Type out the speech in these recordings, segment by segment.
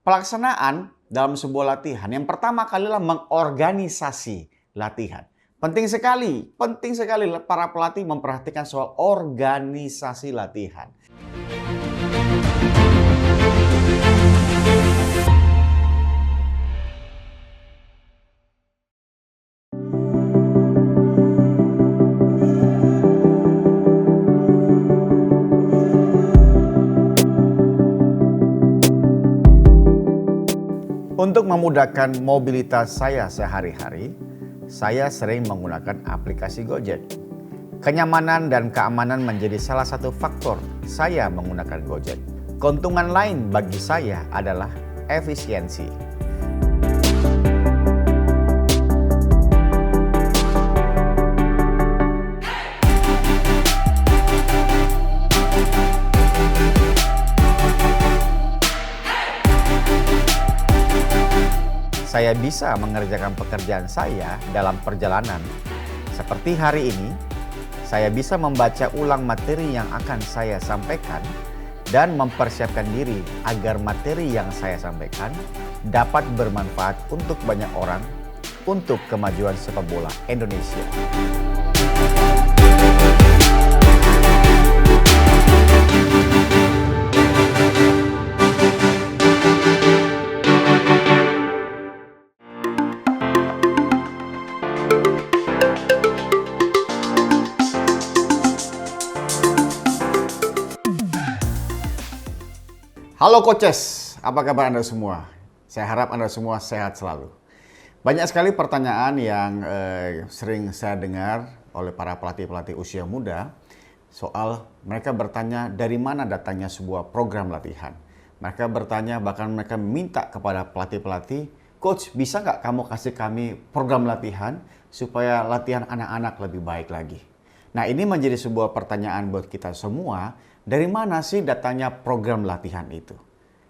Pelaksanaan dalam sebuah latihan yang pertama kalilah mengorganisasi latihan. Penting sekali para pelatih memperhatikan soal organisasi latihan. Untuk memudahkan mobilitas saya sehari-hari, saya sering menggunakan aplikasi Gojek. Kenyamanan dan keamanan menjadi salah satu faktor saya menggunakan Gojek. Keuntungan lain bagi saya adalah efisiensi. Saya bisa mengerjakan pekerjaan saya dalam perjalanan. Seperti hari ini, saya bisa membaca ulang materi yang akan saya sampaikan dan mempersiapkan diri agar materi yang saya sampaikan dapat bermanfaat untuk banyak orang untuk kemajuan sepak bola Indonesia. Halo coaches, apa kabar Anda semua? Saya harap Anda semua sehat selalu. Banyak sekali pertanyaan yang sering saya dengar oleh para pelatih-pelatih usia muda soal mereka bertanya dari mana datangnya sebuah program latihan. Mereka bertanya, bahkan mereka minta kepada pelatih-pelatih, Coach, bisa nggak kamu kasih kami program latihan supaya latihan anak-anak lebih baik lagi? Nah, ini menjadi sebuah pertanyaan buat kita semua. Dari mana sih datangnya program latihan itu?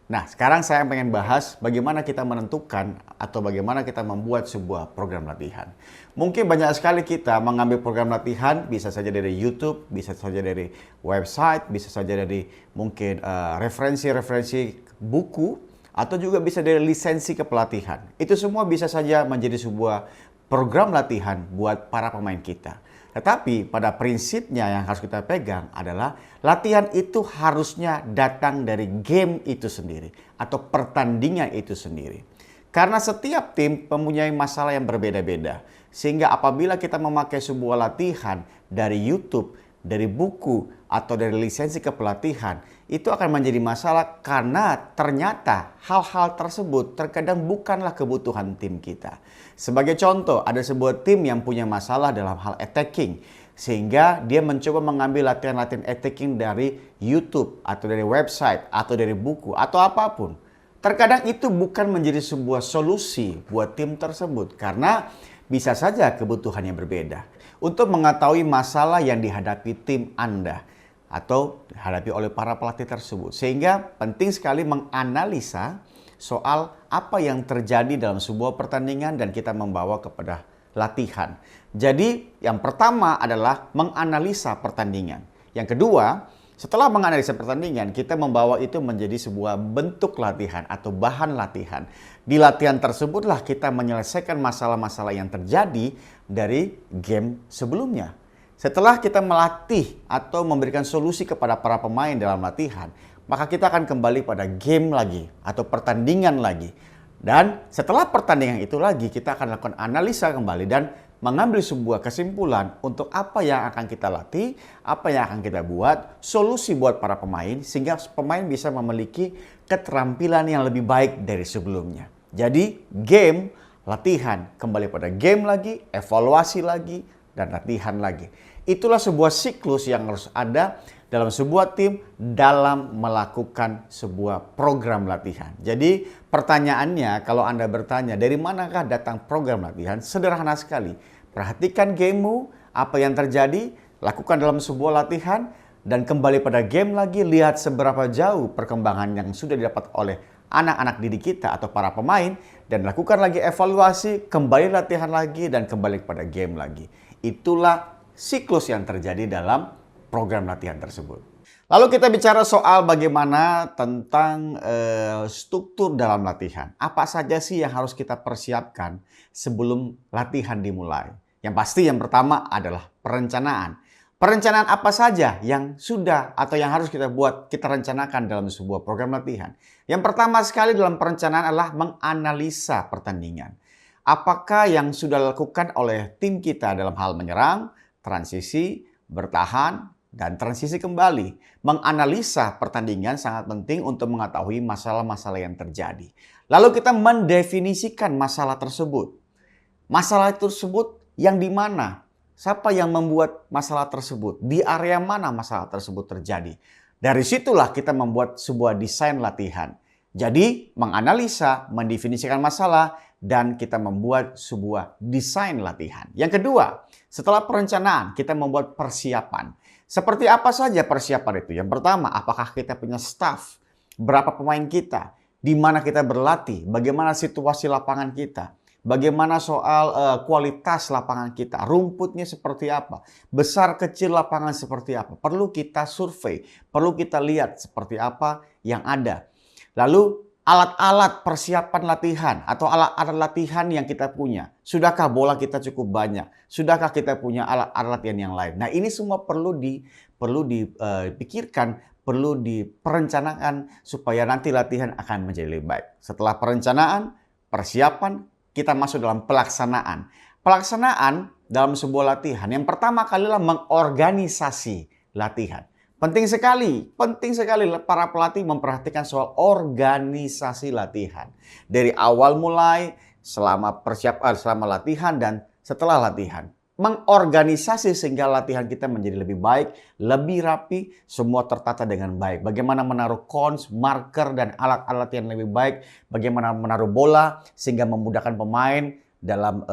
Nah, sekarang saya pengen bahas bagaimana kita menentukan atau bagaimana kita membuat sebuah program latihan. Mungkin banyak sekali kita mengambil program latihan, bisa saja dari YouTube, bisa saja dari website, bisa saja dari mungkin referensi-referensi buku, atau juga bisa dari lisensi kepelatihan. Itu semua bisa saja menjadi sebuah program latihan buat para pemain kita. Tetapi pada prinsipnya yang harus kita pegang adalah latihan itu harusnya datang dari game itu sendiri atau pertandingan itu sendiri. Karena setiap tim mempunyai masalah yang berbeda-beda. Sehingga apabila kita memakai sebuah latihan dari YouTube, dari buku, atau dari lisensi kepelatihan, itu akan menjadi masalah karena ternyata hal-hal tersebut terkadang bukanlah kebutuhan tim kita. Sebagai contoh, ada sebuah tim yang punya masalah dalam hal attacking, sehingga dia mencoba mengambil latihan-latihan attacking dari YouTube, atau dari website, atau dari buku, atau apapun. Terkadang itu bukan menjadi sebuah solusi buat tim tersebut, karena bisa saja kebutuhannya berbeda. Untuk mengetahui masalah yang dihadapi tim Anda atau dihadapi oleh para pelatih tersebut. Sehingga penting sekali menganalisa soal apa yang terjadi dalam sebuah pertandingan dan kita membawa kepada latihan. Jadi yang pertama adalah menganalisa pertandingan. Yang kedua, setelah menganalisa pertandingan, kita membawa itu menjadi sebuah bentuk latihan atau bahan latihan. Di latihan tersebutlah kita menyelesaikan masalah-masalah yang terjadi dari game sebelumnya. Setelah kita melatih atau memberikan solusi kepada para pemain dalam latihan, maka kita akan kembali pada game lagi atau pertandingan lagi. Dan setelah pertandingan itu lagi, kita akan lakukan analisa kembali dan mengambil sebuah kesimpulan untuk apa yang akan kita latih, apa yang akan kita buat, solusi buat para pemain, sehingga pemain bisa memiliki keterampilan yang lebih baik dari sebelumnya. Jadi game, latihan, kembali pada game lagi, evaluasi lagi, dan latihan lagi. Itulah sebuah siklus yang harus ada dalam sebuah tim dalam melakukan sebuah program latihan. Jadi pertanyaannya, kalau Anda bertanya dari manakah datang program latihan, sederhana sekali. Perhatikan gamemu, apa yang terjadi, lakukan dalam sebuah latihan, dan kembali pada game lagi, lihat seberapa jauh perkembangan yang sudah didapat oleh anak-anak didik kita atau para pemain, dan lakukan lagi evaluasi, kembali latihan lagi, dan kembali kepada game lagi. Itulah siklus yang terjadi dalam program latihan tersebut. Lalu kita bicara soal bagaimana tentang struktur dalam latihan. Apa saja sih yang harus kita persiapkan sebelum latihan dimulai? Yang pasti yang pertama adalah perencanaan. Perencanaan apa saja yang sudah atau yang harus kita buat, kita rencanakan dalam sebuah program latihan. Yang pertama sekali dalam perencanaan adalah menganalisa pertandingan. Apakah yang sudah dilakukan oleh tim kita dalam hal menyerang, transisi, bertahan, dan transisi kembali. Menganalisa pertandingan sangat penting untuk mengetahui masalah-masalah yang terjadi. Lalu kita mendefinisikan masalah tersebut. Masalah tersebut yang di mana? Siapa yang membuat masalah tersebut? Di area mana masalah tersebut terjadi? Dari situlah kita membuat sebuah desain latihan. Jadi menganalisa, mendefinisikan masalah, dan kita membuat sebuah desain latihan. Yang kedua, setelah perencanaan, kita membuat persiapan. Seperti apa saja persiapan itu? Yang pertama, apakah kita punya staff? Berapa pemain kita? Di mana kita berlatih? Bagaimana situasi lapangan kita? Bagaimana soal kualitas lapangan kita? Rumputnya seperti apa? Besar kecil lapangan seperti apa? Perlu kita survei, perlu kita lihat seperti apa yang ada. Lalu alat-alat persiapan latihan atau alat-alat latihan yang kita punya. Sudahkah bola kita cukup banyak? Sudahkah kita punya alat-alat latihan yang lain? Nah, ini semua perlu dipikirkan, perlu diperencanakan supaya nanti latihan akan menjadi lebih baik. Setelah perencanaan, persiapan, kita masuk dalam pelaksanaan. Pelaksanaan dalam sebuah latihan yang pertama kali adalah mengorganisasi latihan. Penting sekali para pelatih memperhatikan soal organisasi latihan. Dari awal mulai, selama persiapan, selama latihan, dan setelah latihan. Mengorganisasi sehingga latihan kita menjadi lebih baik, lebih rapi, semua tertata dengan baik. Bagaimana menaruh cons, marker, dan alat-alat yang lebih baik. Bagaimana menaruh bola sehingga memudahkan pemain dalam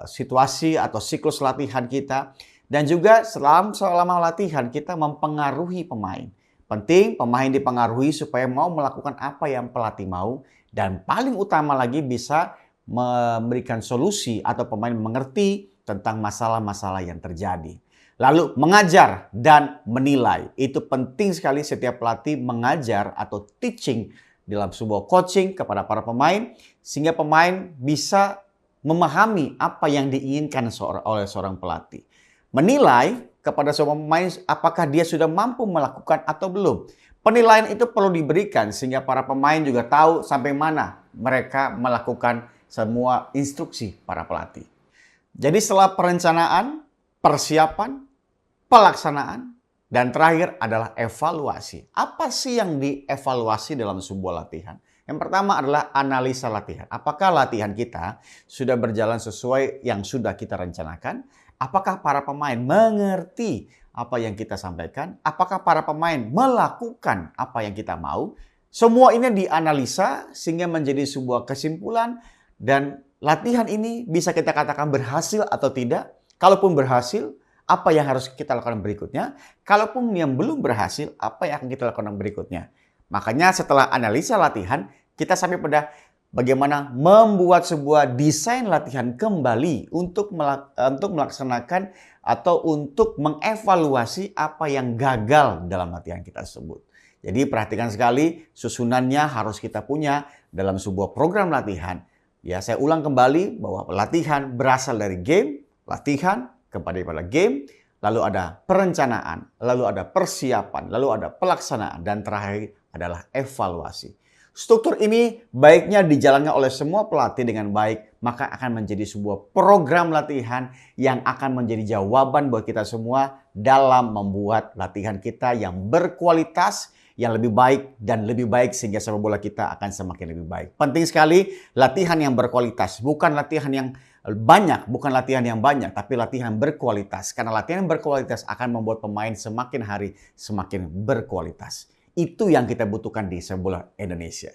situasi atau siklus latihan kita. Dan juga selama latihan kita mempengaruhi pemain. Penting pemain dipengaruhi supaya mau melakukan apa yang pelatih mau. Dan paling utama lagi bisa memberikan solusi atau pemain mengerti tentang masalah-masalah yang terjadi. Lalu mengajar dan menilai. Itu penting sekali setiap pelatih mengajar atau teaching dalam sebuah coaching kepada para pemain. Sehingga pemain bisa memahami apa yang diinginkan oleh seorang pelatih. Menilai kepada semua pemain apakah dia sudah mampu melakukan atau belum. Penilaian itu perlu diberikan sehingga para pemain juga tahu sampai mana mereka melakukan semua instruksi para pelatih. Jadi setelah perencanaan, persiapan, pelaksanaan, dan terakhir adalah evaluasi. Apa sih yang dievaluasi dalam sebuah latihan? Yang pertama adalah analisa latihan. Apakah latihan kita sudah berjalan sesuai yang sudah kita rencanakan? Apakah para pemain mengerti apa yang kita sampaikan? Apakah para pemain melakukan apa yang kita mau? Semua ini dianalisa sehingga menjadi sebuah kesimpulan dan latihan ini bisa kita katakan berhasil atau tidak. Kalaupun berhasil, apa yang harus kita lakukan berikutnya? Kalaupun yang belum berhasil, apa yang akan kita lakukan berikutnya? Makanya setelah analisa latihan, kita sampai pada bagaimana membuat sebuah desain latihan kembali untuk melaksanakan atau untuk mengevaluasi apa yang gagal dalam latihan kita tersebut. Jadi perhatikan sekali susunannya harus kita punya dalam sebuah program latihan. Ya, saya ulang kembali bahwa latihan berasal dari game, latihan kepada game, lalu ada perencanaan, lalu ada persiapan, lalu ada pelaksanaan, dan terakhir adalah evaluasi. Struktur ini baiknya dijalankan oleh semua pelatih dengan baik, maka akan menjadi sebuah program latihan yang akan menjadi jawaban buat kita semua dalam membuat latihan kita yang berkualitas, yang lebih baik dan lebih baik sehingga sepak bola kita akan semakin lebih baik. Penting sekali latihan yang berkualitas, bukan latihan yang banyak, bukan latihan yang banyak, tapi latihan berkualitas. Karena latihan yang berkualitas akan membuat pemain semakin hari semakin berkualitas. Itu yang kita butuhkan di sepak bola Indonesia.